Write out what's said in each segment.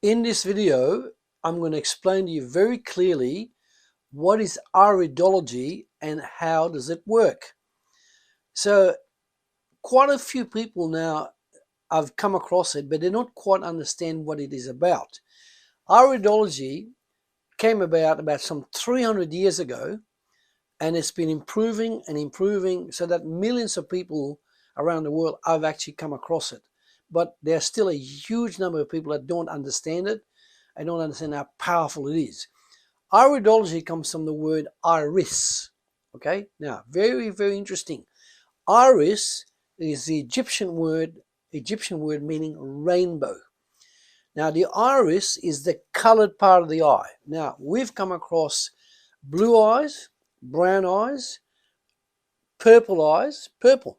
In this video, I'm going to explain to you very clearly what is iridology and how does it work. So quite a few people now have come across it, but they don't quite understand what it is about. Iridology came about some 300 years ago, and it's been improving and improving so that millions of people around the world have actually come across it. But there's still a huge number of people that don't understand it. I don't understand how powerful it is. Iridology comes from the word iris. Okay, now very, very interesting. Iris is the Egyptian word meaning rainbow. Now the iris is the colored part of the eye. Now we've come across blue eyes, brown eyes, purple eyes, purple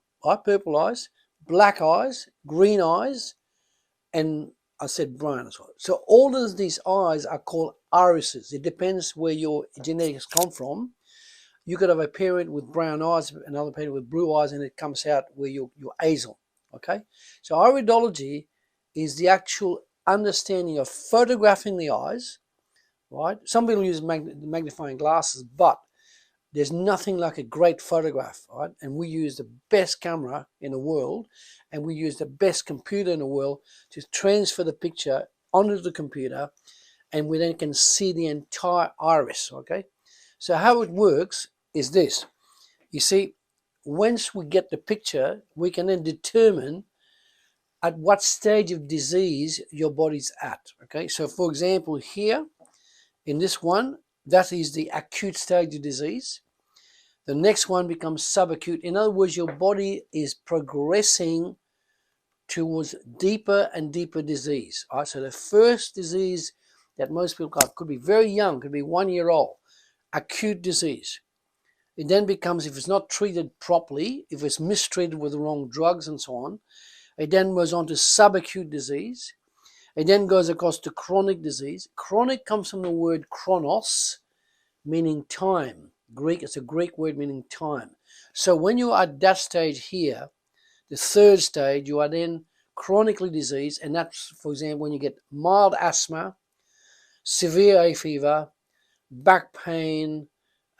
eyes, black eyes, green eyes, and I said brown as well. So all of these eyes are called irises. It depends where your genetics come from. You could have a parent with brown eyes, another parent with blue eyes, and it comes out where you're azal. Okay? So iridology is the actual understanding of photographing the eyes, right? Some people use magnifying glasses, but there's nothing like a great photograph, right? And we use the best camera in the world, and we use the best computer in the world to transfer the picture onto the computer, and we then can see the entire iris, okay? So how it works is this. You see, once we get the picture, we can then determine at what stage of disease your body's at, okay? So for example, here, in this one, that is the acute stage of disease. The next one becomes subacute. In other words, your body is progressing towards deeper and deeper disease. All right, so the first disease that most people got could be very young, could be 1 year old, acute disease. It then becomes, if it's not treated properly, if it's mistreated with the wrong drugs and so on, it then goes on to subacute disease. It then goes across to chronic disease. Chronic comes from the word chronos, meaning time. Greek, it's a Greek word meaning time. So when you are at that stage here, the third stage, you are then chronically diseased, and that's, for example, when you get mild asthma, severe hay fever, back pain,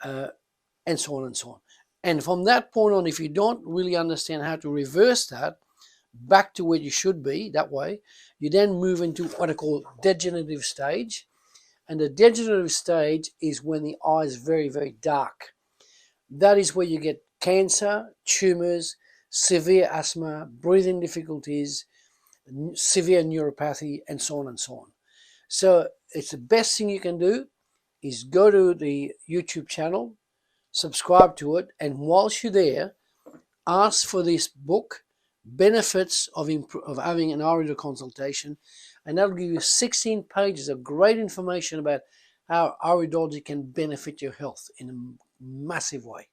and so on and so on. And from that point on, if you don't really understand how to reverse that back to where you should be, that way, you then move into what I call degenerative stage. And the degenerative stage is when the eye is very, very dark. That is where you get cancer, tumors, severe asthma, breathing difficulties, severe neuropathy, and so on and so on. So it's the best thing you can do is go to the YouTube channel, subscribe to it, and whilst you're there, ask for this book, Benefits of Having an Iridology Consultation, and that'll give you 16 pages of great information about how iridology can benefit your health in a massive way.